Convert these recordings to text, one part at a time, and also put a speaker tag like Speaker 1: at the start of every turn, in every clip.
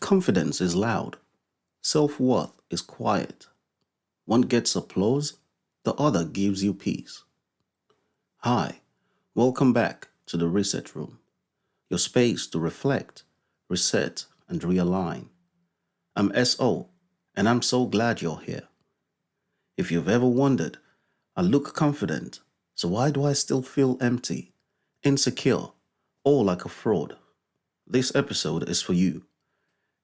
Speaker 1: Confidence is loud. Self-worth is quiet. One gets applause, the other gives you peace. Hi, welcome back to the Reset Room, your space to reflect, reset, and realign. I'm SO, and I'm so glad you're here. If you've ever wondered, I look confident, so why do I still feel empty, insecure, or like a fraud? This episode is for you.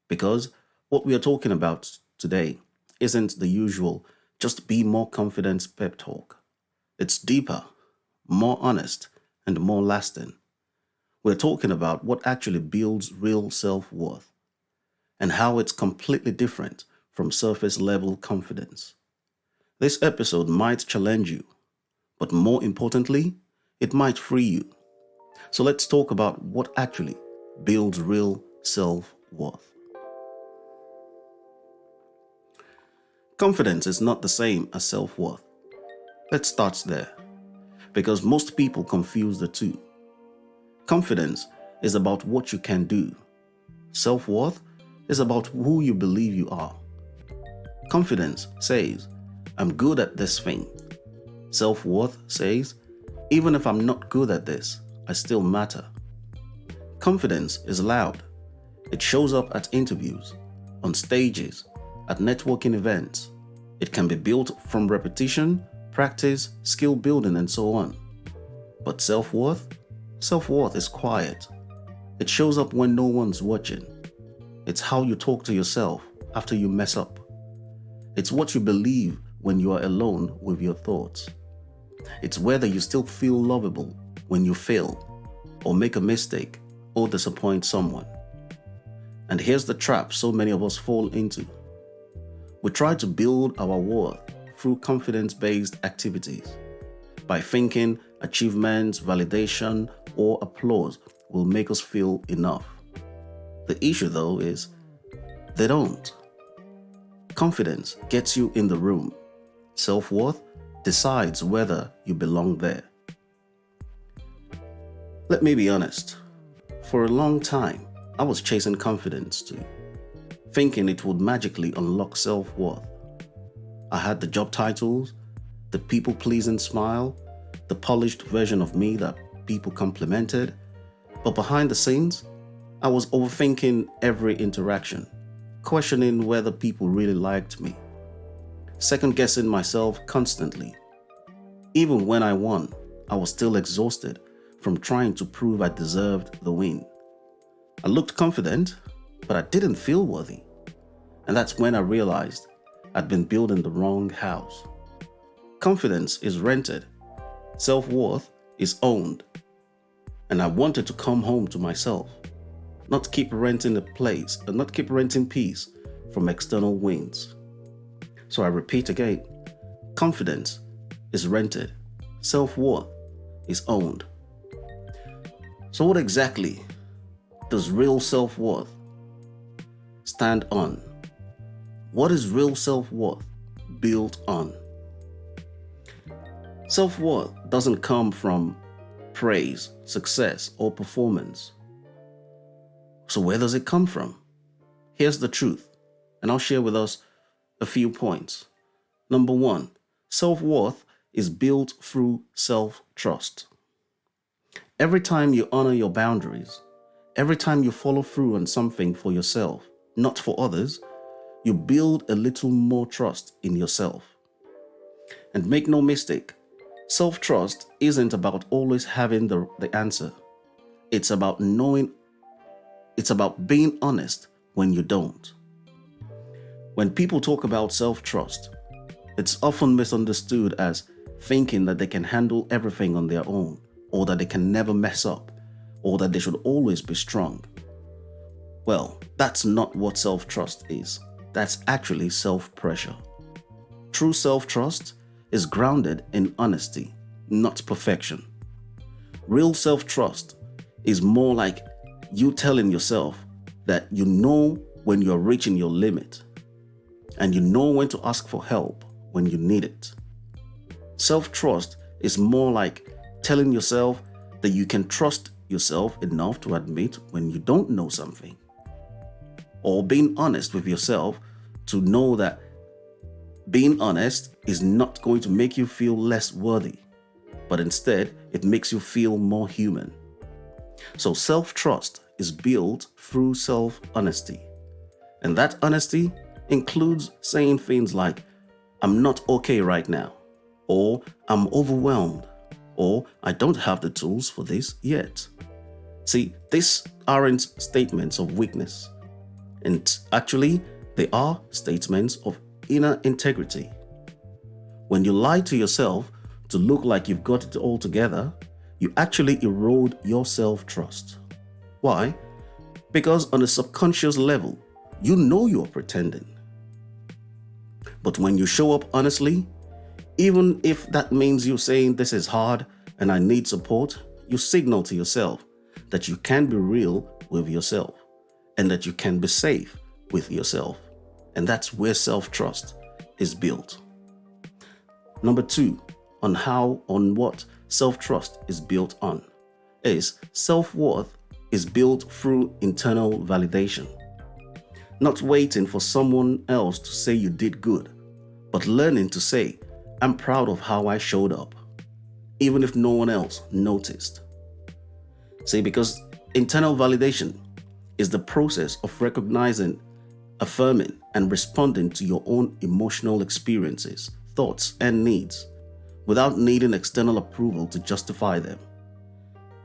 Speaker 1: Because what we are talking about today isn't the usual just be more confident pep talk. It's deeper, more honest, and more lasting. We're talking about what actually builds real self-worth and how it's completely different from surface level confidence. This episode might challenge you, but more importantly, it might free you. So let's talk about what actually builds real self-worth. Confidence is not the same as self-worth. Let's start there, because most people confuse the two. Confidence is about what you can do. Self-worth is about who you believe you are. Confidence says, I'm good at this thing. Self-worth says, even if I'm not good at this, I still matter. Confidence is loud. It shows up at interviews, on stages, at networking events. It can be built from repetition, practice, skill building, and so on. But self-worth? Self-worth is quiet. It shows up when no one's watching. It's how you talk to yourself after you mess up. It's what you believe when you are alone with your thoughts. It's whether you still feel lovable when you fail, or make a mistake, or disappoint someone. And here's the trap so many of us fall into. We try to build our worth through confidence-based activities by thinking achievements, validation, or applause will make us feel enough. The issue, though, is they don't. Confidence gets you in the room. Self-worth decides whether you belong there. Let me be honest. For a long time, I was chasing confidence too, thinking it would magically unlock self-worth. I had the job titles, the people-pleasing smile, the polished version of me that people complimented, but behind the scenes, I was overthinking every interaction, questioning whether people really liked me, second-guessing myself constantly. Even when I won, I was still exhausted from trying to prove I deserved the win. I looked confident, but I didn't feel worthy. And that's when I realized I'd been building the wrong house. Confidence is rented. Self-worth is owned. And I wanted to come home to myself, not keep renting a place and not keep renting peace from external winds. So I repeat again, confidence is rented. Self-worth is owned. So what exactly does real self-worth stand on? What is real self-worth built on? Self-worth doesn't come from praise, success, or performance. So where does it come from? Here's the truth, and I'll share with us a few points. Number one, self-worth is built through self-trust. Every time you honor your boundaries, every time you follow through on something for yourself, not for others, you build a little more trust in yourself. And make no mistake, self-trust isn't about always having the answer. It's about being honest when you don't. When people talk about self-trust, it's often misunderstood as thinking that they can handle everything on their own, or that they can never mess up, or that they should always be strong. Well, that's not what self-trust is. That's actually self-pressure. True self-trust is grounded in honesty, not perfection. Real self-trust is more like you telling yourself that you know when you're reaching your limit, and you know when to ask for help when you need it. Self-trust is more like telling yourself that you can trust yourself enough to admit when you don't know something. or being honest with yourself to know that being honest is not going to make you feel less worthy, but instead it makes you feel more human. So self-trust is built through self-honesty. And that honesty includes saying things like, I'm not okay right now, or I'm overwhelmed, or I don't have the tools for this yet. See, these aren't statements of weakness. And actually, they are statements of inner integrity. When you lie to yourself to look like you've got it all together, you actually erode your self-trust. Why? Because on a subconscious level, you know you're pretending. But when you show up honestly, even if that means you saying this is hard and I need support, you signal to yourself that you can be real with yourself and that you can be safe with yourself. And that's where self-trust is built. Number 2, on what self-trust is built on, is self-worth is built through internal validation. Not waiting for someone else to say you did good, but learning to say, I'm proud of how I showed up, even if no one else noticed. See, because internal validation is the process of recognizing, affirming, and responding to your own emotional experiences, thoughts, and needs without needing external approval to justify them.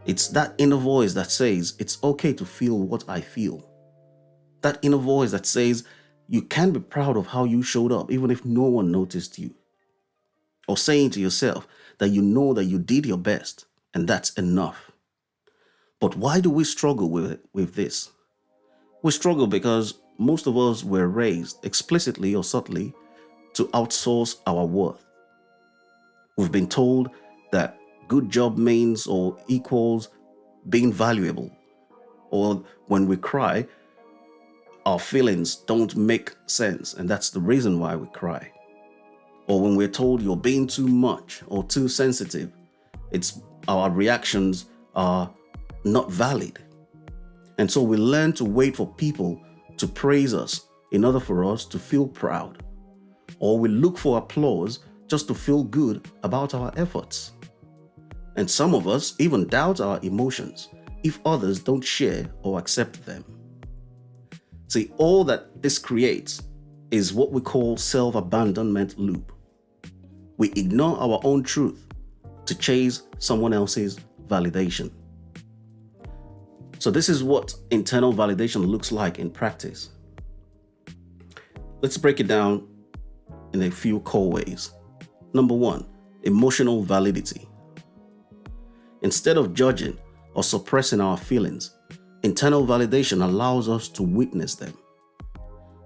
Speaker 1: It's that inner voice that says it's okay to feel what I feel. That inner voice that says you can be proud of how you showed up even if no one noticed you. Or saying to yourself that you know that you did your best and that's enough. But why do we struggle with this? We struggle because most of us were raised, explicitly or subtly, to outsource our worth. We've been told that good job means or equals being valuable. Or when we cry, our feelings don't make sense, and that's the reason why we cry. Or when we're told you're being too much or too sensitive, our reactions are not valid. And so we learn to wait for people to praise us in order for us to feel proud. Or we look for applause just to feel good about our efforts. And some of us even doubt our emotions if others don't share or accept them. See, all that this creates is what we call self-abandonment loop. We ignore our own truth to chase someone else's validation. So this is what internal validation looks like in practice. Let's break it down in a few core ways. Number 1, emotional validity. Instead of judging or suppressing our feelings, internal validation allows us to witness them.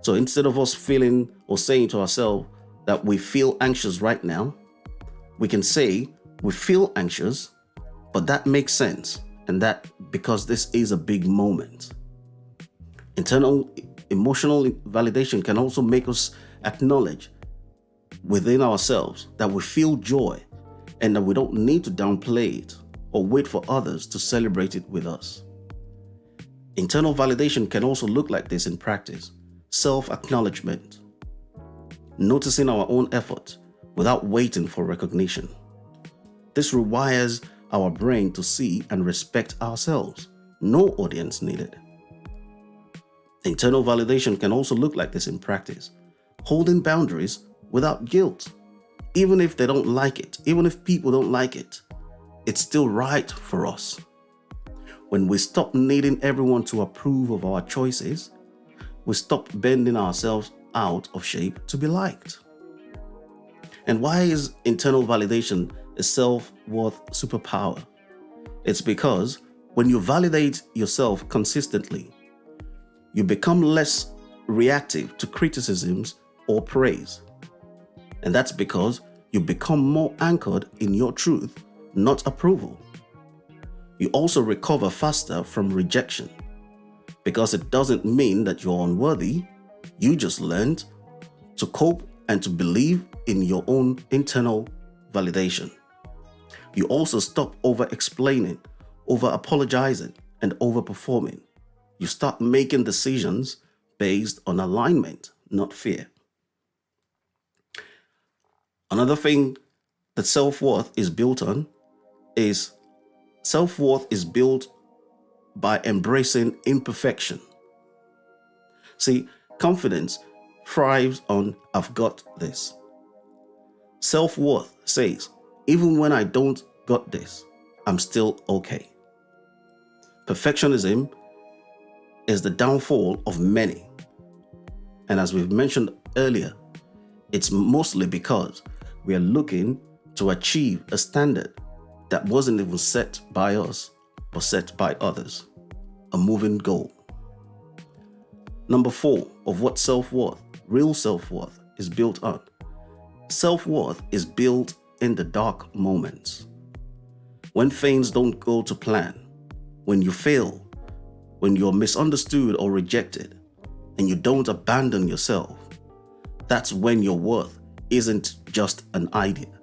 Speaker 1: So instead of us feeling or saying to ourselves that we feel anxious right now, we can say we feel anxious, but that makes sense, and that because this is a big moment. Internal emotional validation can also make us acknowledge within ourselves that we feel joy and that we don't need to downplay it or wait for others to celebrate it with us. Internal validation can also look like this in practice. Self-acknowledgement. Noticing our own effort without waiting for recognition. This rewires our brain to see and respect ourselves. No audience needed. Internal validation can also look like this in practice. Holding boundaries without guilt. Even if they don't like it, even if people don't like it, it's still right for us. When we stop needing everyone to approve of our choices, we stop bending ourselves out of shape to be liked. And why is internal validation a self-worth superpower? It's because when you validate yourself consistently, you become less reactive to criticisms or praise. And that's because you become more anchored in your truth, not approval. You also recover faster from rejection because it doesn't mean that you're unworthy. You just learned to cope and to believe in your own internal validation. You also stop over-explaining, over-apologizing, and over-performing. You start making decisions based on alignment, not fear. Another thing that self-worth is built on is self-worth is built by embracing imperfection. See, confidence thrives on "I've got this." Self-worth says, even when I don't got this, I'm still okay. Perfectionism is the downfall of many. And as we've mentioned earlier, it's mostly because we are looking to achieve a standard that wasn't even set by us, but set by others, a moving goal. Number 4 of what self-worth, real self-worth, is built on. Self-worth is built in the dark moments. When things don't go to plan, when you fail, when you're misunderstood or rejected, and you don't abandon yourself, that's when your worth isn't just an idea.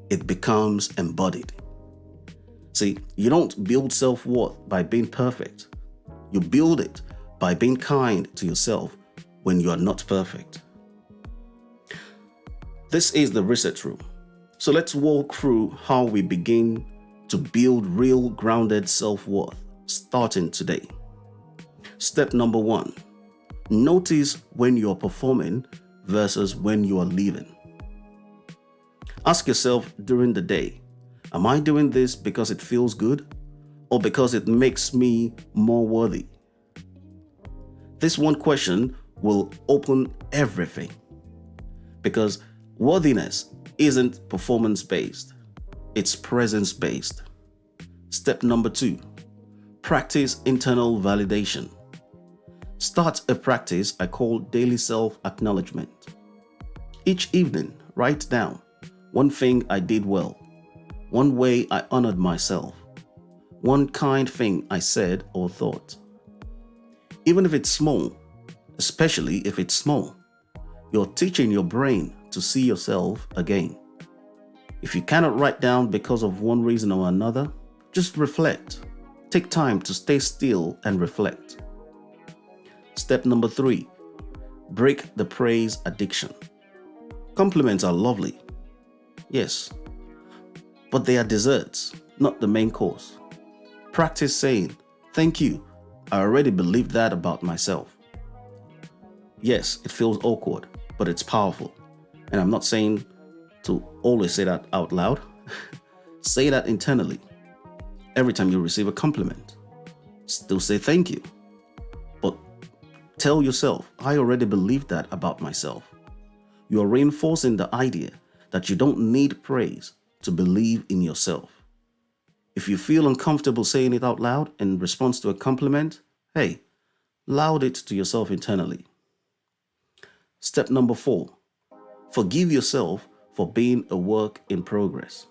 Speaker 1: It becomes embodied. See, you don't build self-worth by being perfect. You build it by being kind to yourself when you are not perfect. This is the research room. So let's walk through how we begin to build real grounded self-worth, starting today. Step number 1, notice when you're performing versus when you are living. Ask yourself during the day, am I doing this because it feels good or because it makes me more worthy? This one question will open everything, because worthiness isn't performance-based, it's presence-based. Step number 2, practice internal validation. Start a practice I call daily self-acknowledgement. Each evening, write down one thing I did well, one way I honored myself, one kind thing I said or thought. Even if it's small, especially if it's small, you're teaching your brain to see yourself again. If you cannot write down because of one reason or another, just reflect. Take time to stay still and reflect. Step number 3, break the praise addiction. Compliments are lovely, yes, but they are desserts, not the main course. Practice saying, "Thank you, I already believed that about myself." Yes, it feels awkward, but it's powerful. And I'm not saying to always say that out loud. Say that internally. Every time you receive a compliment, still say thank you. But tell yourself, I already believed that about myself. You are reinforcing the idea that you don't need praise to believe in yourself. If you feel uncomfortable saying it out loud in response to a compliment, hey, loud it to yourself internally. Step number 4, forgive yourself for being a work in progress.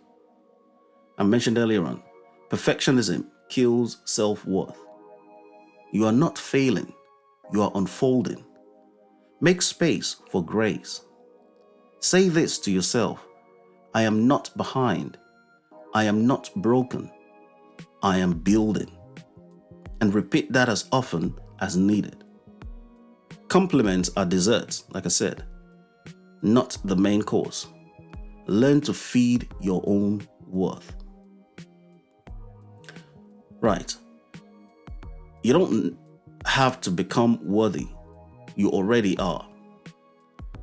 Speaker 1: I mentioned earlier on, perfectionism kills self-worth. You are not failing, you are unfolding. Make space for grace. Say this to yourself, I am not behind, I am not broken, I am building. And repeat that as often as needed. Compliments are desserts, like I said, not the main course. Learn to feed your own worth. Right. You don't have to become worthy. You already are.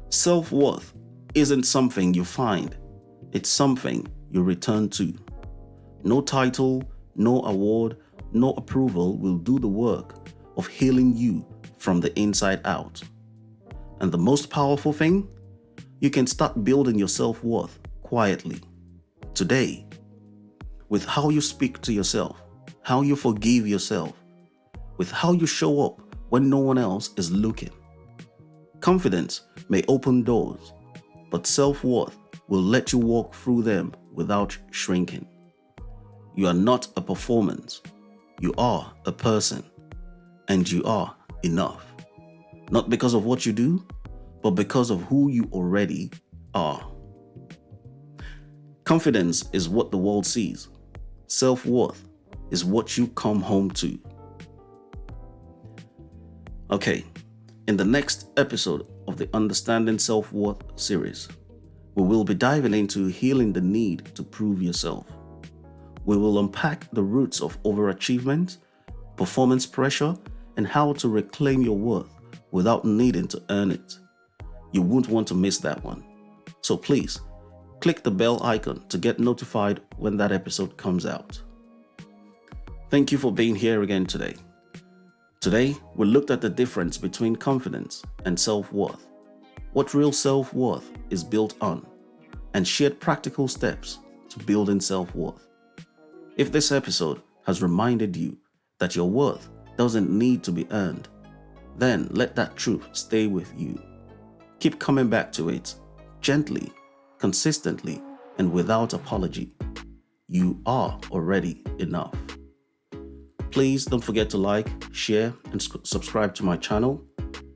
Speaker 1: Self-worth isn't something you find. It's something you return to. No title, no award, no approval will do the work of healing you from the inside out. And the most powerful thing, you can start building your self-worth quietly, today, with how you speak to yourself, how you forgive yourself, with how you show up when no one else is looking. Confidence may open doors, but self-worth will let you walk through them without shrinking. You are not a performance. You are a person, and you are enough. Not because of what you do, but because of who you already are. Confidence is what the world sees. Self-worth is what you come home to. Okay, In the next episode of the Understanding Self-Worth series, we will be diving into healing the need to prove yourself. We will unpack the roots of overachievement, performance pressure, and how to reclaim your worth without needing to earn it. You won't want to miss that one. So please, click the bell icon to get notified when that episode comes out. Thank you for being here again today. Today, we looked at the difference between confidence and self-worth, what real self-worth is built on, and shared practical steps to building self-worth. If this episode has reminded you that your worth doesn't need to be earned, then let that truth stay with you. Keep coming back to it gently, consistently, and without apology. You are already enough. Please don't forget to like, share, and subscribe to my channel.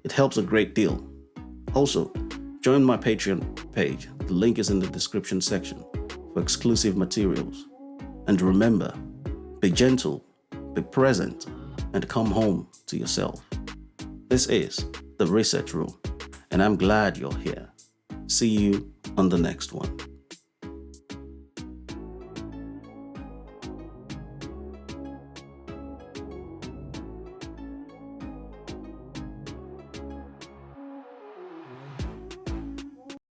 Speaker 1: It helps a great deal. Also, join my Patreon page. The link is in the description section for exclusive materials. And remember, be gentle, be present, and come home to yourself. This is the Reset Room, and I'm glad you're here. See you on the next one.